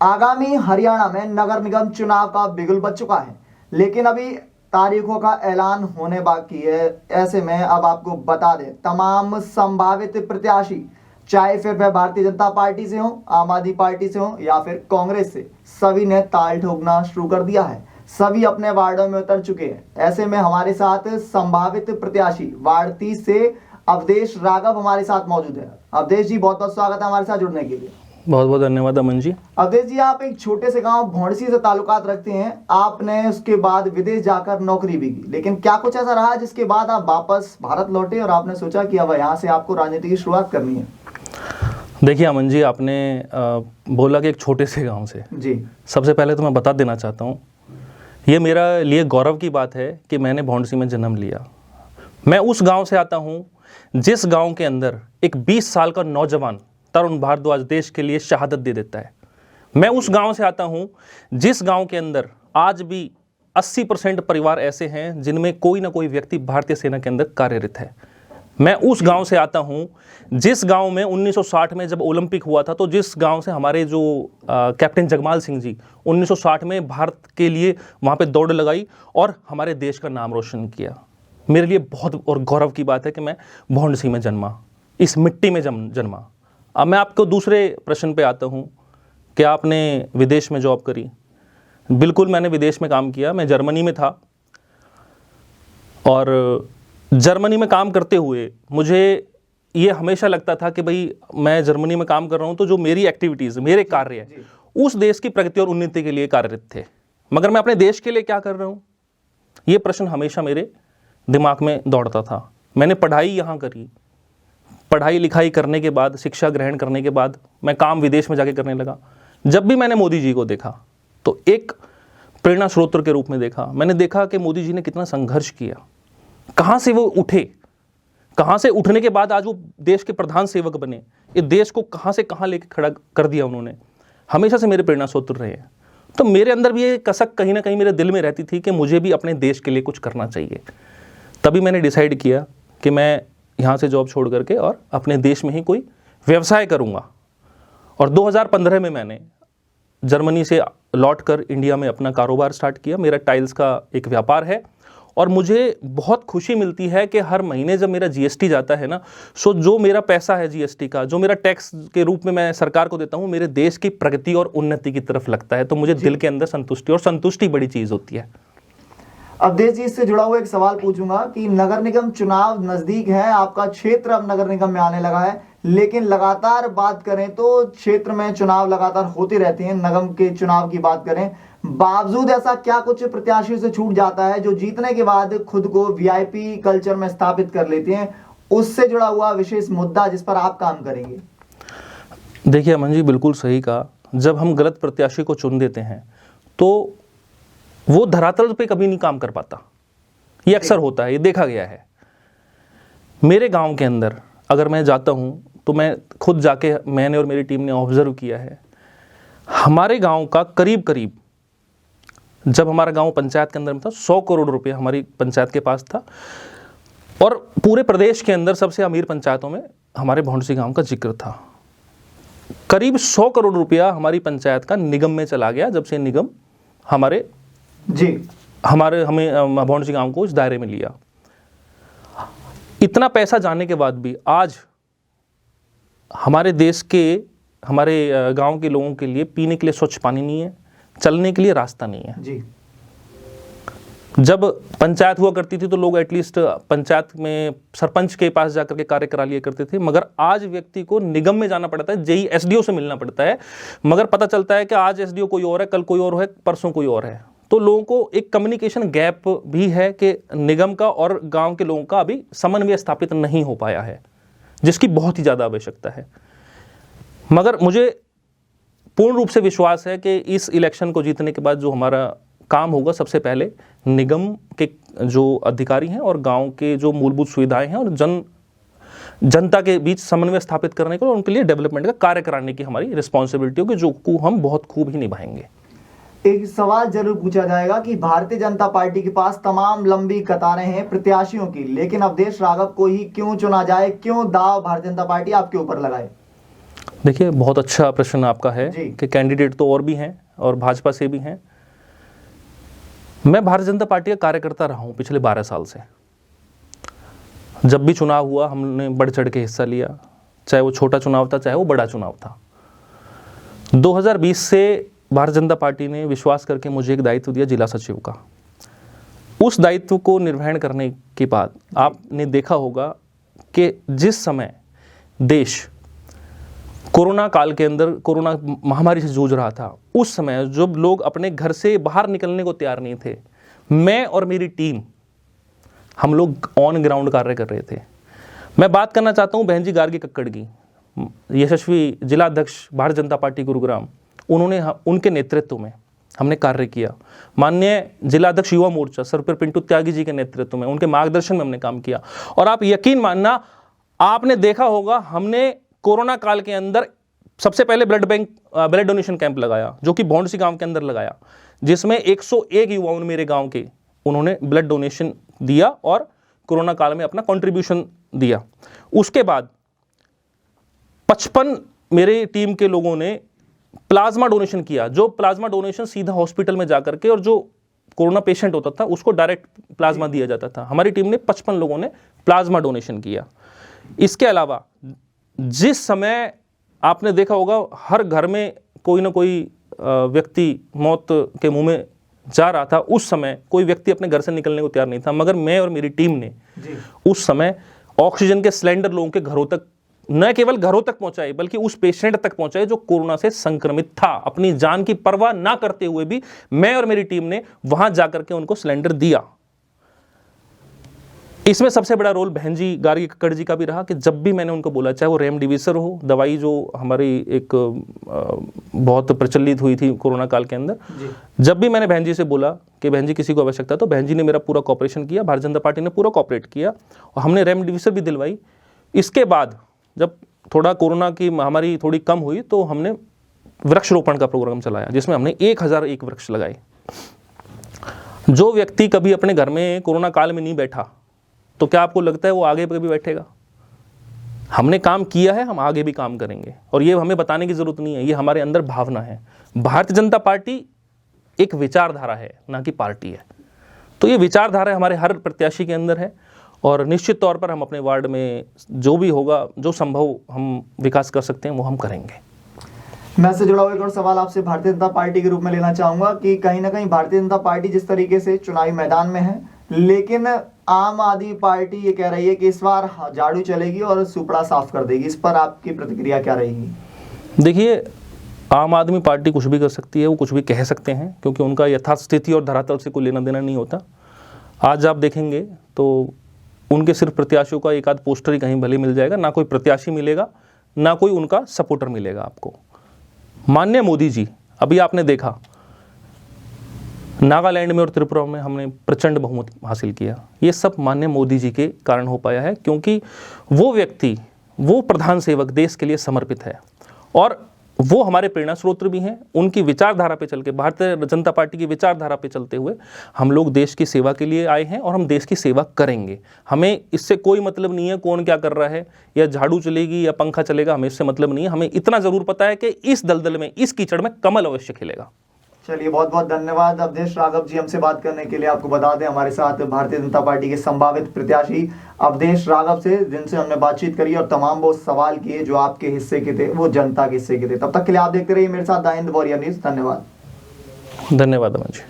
आगामी हरियाणा में नगर निगम चुनाव का बिगुल बज चुका है, लेकिन अभी तारीखों का ऐलान होने बाकी है। ऐसे में अब आपको बता दें, तमाम संभावित प्रत्याशी, चाहे फिर वह भारतीय जनता पार्टी से हो, आम आदमी पार्टी से हो या फिर कांग्रेस से, सभी ने ताल ठोकना शुरू कर दिया है। सभी अपने वार्डों में उतर चुके हैं। ऐसे में हमारे साथ संभावित प्रत्याशी वार्ड 30 से अवधेश राघव हमारे साथ मौजूद है। अवधेश जी, बहुत बहुत स्वागत है हमारे साथ जुड़ने के लिए। बहुत बहुत धन्यवाद अमन जी। अवधेश जी, आप एक छोटे से गांव भौंडसी से ताल्लुकात रखते हैं। आपने उसके बाद विदेश जाकर नौकरी भी की, लेकिन क्या कुछ ऐसा रहा जिसके बाद आप वापस भारत लौटे और आपने सोचा कि अब यहाँ से आपको राजनीति की शुरुआत करनी है? देखिए अमन जी, आपने बोला कि एक छोटे से गांव से जी। सबसे पहले तो मैं बता देना चाहता हूँ, ये मेरा लिए गौरव की बात है कि मैंने भौंडसी में जन्म लिया। मैं उस गांव से आता हूँ जिस गांव के अंदर एक 20 साल का नौजवान तरुण भारद्वाज देश के लिए शहादत दे देता है। मैं उस गांव से आता हूं जिस गांव के अंदर आज भी 80% परिवार ऐसे हैं जिनमें कोई ना कोई व्यक्ति भारतीय सेना के अंदर कार्यरत है। मैं उस गांव से आता हूं जिस गांव में 1960 में जब ओलंपिक हुआ था, तो जिस गांव से हमारे जो कैप्टन जगमाल सिंह जी 1960 में भारत के लिए वहां पे दौड़ लगाई और हमारे देश का नाम रोशन किया। मेरे लिए बहुत और गौरव की बात है कि मैं भौंडसी में जन्मा, इस मिट्टी में जन्मा। अब मैं आपको दूसरे प्रश्न पे आता हूँ कि आपने विदेश में जॉब करी। बिल्कुल, मैंने विदेश में काम किया। मैं जर्मनी में था और जर्मनी में काम करते हुए मुझे ये हमेशा लगता था कि भाई मैं जर्मनी में काम कर रहा हूँ तो जो मेरी एक्टिविटीज़, मेरे कार्य है, उस देश की प्रगति और उन्नति के लिए कार्यरत थे, मगर मैं अपने देश के लिए क्या कर रहा हूँ, ये प्रश्न हमेशा मेरे दिमाग में दौड़ता था। मैंने पढ़ाई यहाँ करी, पढ़ाई लिखाई करने के बाद, शिक्षा ग्रहण करने के बाद मैं काम विदेश में जाके करने लगा। जब भी मैंने मोदी जी को देखा तो एक प्रेरणा स्रोत के रूप में देखा। मैंने देखा कि मोदी जी ने कितना संघर्ष किया, कहाँ से वो उठे, कहाँ से उठने के बाद आज वो देश के प्रधान सेवक बने, ये देश को कहाँ से कहाँ लेके खड़ा कर दिया उन्होंने। हमेशा से मेरे प्रेरणा स्रोत रहे हैं। तो मेरे अंदर भी ये कसक कहीं ना कहीं मेरे दिल में रहती थी कि मुझे भी अपने देश के लिए कुछ करना चाहिए। तभी मैंने डिसाइड किया कि मैं यहाँ से जॉब छोड़ करके और अपने देश में ही कोई व्यवसाय करूँगा। और 2015 में मैंने जर्मनी से लौटकर इंडिया में अपना कारोबार स्टार्ट किया। मेरा टाइल्स का एक व्यापार है और मुझे बहुत खुशी मिलती है कि हर महीने जब मेरा जीएसटी जाता है ना, सो जो मेरा पैसा है जीएसटी का, जो मेरा टैक्स के रूप में मैं सरकार को देता हूँ, मेरे देश की प्रगति और उन्नति की तरफ लगता है। तो मुझे दिल के अंदर संतुष्टि, और संतुष्टि बड़ी चीज़ होती है। अवधेश जी, इससे जुड़ा हुआ एक सवाल पूछूंगा कि नगर निगम चुनाव नजदीक है, आपका क्षेत्र अब नगर निगम में आने लगा है, लेकिन लगातार बात करें तो क्षेत्र में चुनाव लगातार होते रहते हैं। निगम के चुनाव की बात करें, बावजूद ऐसा क्या कुछ प्रत्याशियों से छूट जाता है जो जीतने के बाद खुद को वीआईपी कल्चर में स्थापित कर लेते हैं? उससे जुड़ा हुआ विशेष मुद्दा जिस पर आप काम करेंगे। देखिए अमन जी, बिल्कुल सही कहा। जब हम गलत प्रत्याशी को चुन देते हैं तो वो धरातल पे कभी नहीं काम कर पाता। ये अक्सर होता है, ये देखा गया है। मेरे गांव के अंदर अगर मैं जाता हूं तो मैं खुद जाके, मैंने और मेरी टीम ने ऑब्जर्व किया है, हमारे गांव का करीब करीब, जब हमारा गांव पंचायत के अंदर में था, 100 करोड़ रुपए हमारी पंचायत के पास था। और पूरे प्रदेश के अंदर सबसे अमीर पंचायतों में हमारे भौंडसी गांव का जिक्र था। करीब 100 करोड़ रुपया हमारी पंचायत का निगम में चला गया जब से निगम हमें भौंडसी गांव को इस दायरे में लिया। इतना पैसा जाने के बाद भी आज हमारे देश के, हमारे गांव के लोगों के लिए पीने के लिए स्वच्छ पानी नहीं है, चलने के लिए रास्ता नहीं है। जी। जब पंचायत हुआ करती थी तो लोग एटलीस्ट पंचायत में सरपंच के पास जाकर के कार्य करा लिया करते थे, मगर आज व्यक्ति को निगम में जाना पड़ता है, जेई एसडीओ से मिलना पड़ता है, मगर पता चलता है कि आज एसडीओ कोई और है, कल कोई और है, परसों कोई और है। तो लोगों को एक कम्युनिकेशन गैप भी है कि निगम का और गांव के लोगों का अभी समन्वय स्थापित नहीं हो पाया है, जिसकी बहुत ही ज़्यादा आवश्यकता है। मगर मुझे पूर्ण रूप से विश्वास है कि इस इलेक्शन को जीतने के बाद जो हमारा काम होगा, सबसे पहले निगम के जो अधिकारी हैं और गांव के जो मूलभूत सुविधाएं हैं और जनता के बीच समन्वय स्थापित करने को और उनके लिए डेवलपमेंट का कार्य कराने की हमारी रिस्पॉन्सिबिलिटी होगी, जो को हम बहुत खूब ही निभाएंगे। एक सवाल जरूर पूछा जाएगा कि भारतीय जनता पार्टी के पास तमाम लंबी कतारें हैं प्रत्याशियों की, लेकिन अवधेश राघव को ही क्यों चुना जाए? क्यों दाव भारतीय जनता पार्टी आपके ऊपर लगाए? देखिए, बहुत अच्छा प्रश्न आपका है जी। कि कैंडिडेट तो और भी हैं और भाजपा से भी हैं। मैं भारतीय जनता पार्टी का कार्यकर्ता रहा हूं पिछले 12 साल से। जब भी चुनाव हुआ हमने बढ़ चढ़ के हिस्सा लिया, चाहे वो छोटा चुनाव था चाहे वो बड़ा चुनाव था। 2020 से भारतीय जनता पार्टी ने विश्वास करके मुझे एक दायित्व दिया जिला सचिव का। उस दायित्व को निर्वहन करने के बाद आपने देखा होगा कि जिस समय देश कोरोना काल के अंदर कोरोना महामारी से जूझ रहा था, उस समय जब लोग अपने घर से बाहर निकलने को तैयार नहीं थे, मैं और मेरी टीम हम लोग ऑन ग्राउंड कार्य कर रहे थे। मैं बात करना चाहता हूं बहन जी गार्गी कक्कड़ की, यशस्वी जिला अध्यक्ष भारतीय जनता पार्टी गुरुग्राम, उन्होंने उनके नेतृत्व में हमने कार्य किया। माननीय जिला अध्यक्ष युवा मोर्चा सर्वपल्ली पिंटू त्यागी जी के नेतृत्व में, उनके मार्गदर्शन में हमने काम किया। और आप यकीन मानना, आपने देखा होगा हमने कोरोना काल के अंदर सबसे पहले ब्लड डोनेशन कैंप लगाया, जो कि भौंडसी गांव के अंदर लगाया, जिसमें 101 युवाओं ने मेरे गांव के उन्होंने ब्लड डोनेशन दिया और कोरोना काल में अपना कंट्रीब्यूशन दिया। उसके बाद 55 मेरे टीम के लोगों ने प्लाज्मा डोनेशन किया, जो प्लाज्मा डोनेशन सीधा हॉस्पिटल में जाकर के, और जो कोरोना पेशेंट होता था उसको डायरेक्ट प्लाज्मा दिया जाता था। हमारी टीम ने 55 लोगों ने प्लाज्मा डोनेशन किया। इसके अलावा जिस समय आपने देखा होगा हर घर में कोई ना कोई व्यक्ति मौत के मुंह में जा रहा था, उस समय कोई व्यक्ति अपने घर से निकलने को तैयार नहीं था, मगर मैं और मेरी टीम ने उस समय ऑक्सीजन के सिलेंडर लोगों के घरों तक, न केवल घरों तक पहुंचाए बल्कि उस पेशेंट तक पहुंचाए जो कोरोना से संक्रमित था। अपनी जान की परवाह ना करते हुए भी मैं और मेरी टीम ने वहां जाकर के उनको सिलेंडर दिया। इसमें सबसे बड़ा रोल बहन जी गार्गी कक्कड़ जी का भी रहा कि जब भी मैंने उनको बोला, चाहे वो रेमडेसिविर हो, दवाई जो हमारी एक बहुत प्रचलित हुई थी कोरोना काल के अंदर, जब भी मैंने बहन जी से बोला कि बहन जी किसी को आवश्यकता, तो बहन जी ने मेरा पूरा कॉपरेशन किया, भारतीय जनता पार्टी ने पूरा कॉपरेट किया और हमने रेमडेसिविर भी दिलवाई। इसके बाद जब थोड़ा कोरोना की महामारी थोड़ी कम हुई तो हमने वृक्षरोपण का प्रोग्राम चलाया, जिसमें हमने 1001 वृक्ष लगाए। जो व्यक्ति कभी अपने घर में कोरोना काल में नहीं बैठा, तो क्या आपको लगता है वो आगे कभी बैठेगा? हमने काम किया है, हम आगे भी काम करेंगे, और ये हमें बताने की जरूरत नहीं है, ये हमारे अंदर भावना है। भारतीय जनता पार्टी एक विचारधारा है, ना कि पार्टी है। तो ये विचारधारा हमारे हर प्रत्याशी के अंदर है, और निश्चित तौर पर हम अपने वार्ड में जो भी होगा, जो संभव हम विकास कर सकते हैं वो हम करेंगे। मैं से जुड़ा हुआ एक और सवाल आपसे भारतीय जनता पार्टी के रूप में लेना चाहूंगा कि कहीं ना कहीं भारतीय जनता पार्टी जिस तरीके से चुनावी मैदान में है, लेकिन आम आदमी पार्टी ये कह रही है कि इस बार झाड़ू चलेगी और सुपड़ा साफ कर देगी। इस पर आपकी प्रतिक्रिया क्या रहेगी? देखिए, आम आदमी पार्टी कुछ भी कर सकती है, वो कुछ भी कह सकते हैं, क्योंकि उनका यथास्थिति और धरातल से कोई लेना देना नहीं होता। आज आप देखेंगे तो उनके सिर्फ प्रत्याशियों का एक आध पोस्टर ही कहीं भले मिल जाएगा, ना कोई प्रत्याशी मिलेगा, ना कोई उनका सपोर्टर मिलेगा आपको। माननीय मोदी जी, अभी आपने देखा नागालैंड में और त्रिपुरा में हमने प्रचंड बहुमत हासिल किया। ये सब माननीय मोदी जी के कारण हो पाया है, क्योंकि वो व्यक्ति, वो प्रधान सेवक देश के लिए समर्पित है, और वो हमारे प्रेरणा स्रोत भी हैं। उनकी विचारधारा पे चल के, भारतीय जनता पार्टी की विचारधारा पे चलते हुए हम लोग देश की सेवा के लिए आए हैं, और हम देश की सेवा करेंगे। हमें इससे कोई मतलब नहीं है कौन क्या कर रहा है, या झाड़ू चलेगी या पंखा चलेगा, हमें इससे मतलब नहीं है। हमें इतना जरूर पता है कि इस दलदल में, इस कीचड़ में कमल अवश्य खिलेगा। चलिए, बहुत बहुत धन्यवाद अवधेश राघव जी हमसे बात करने के लिए। आपको बता दें हमारे साथ भारतीय जनता पार्टी के संभावित प्रत्याशी अवधेश राघव से, जिनसे हमने बातचीत करी और तमाम वो सवाल किए जो आपके हिस्से के थे, वो जनता के हिस्से के थे। तब तक के लिए आप देखते रहिए मेरे साथ द हिंद वॉरियर न्यूज़। धन्यवाद। धन्यवाद अमन जी।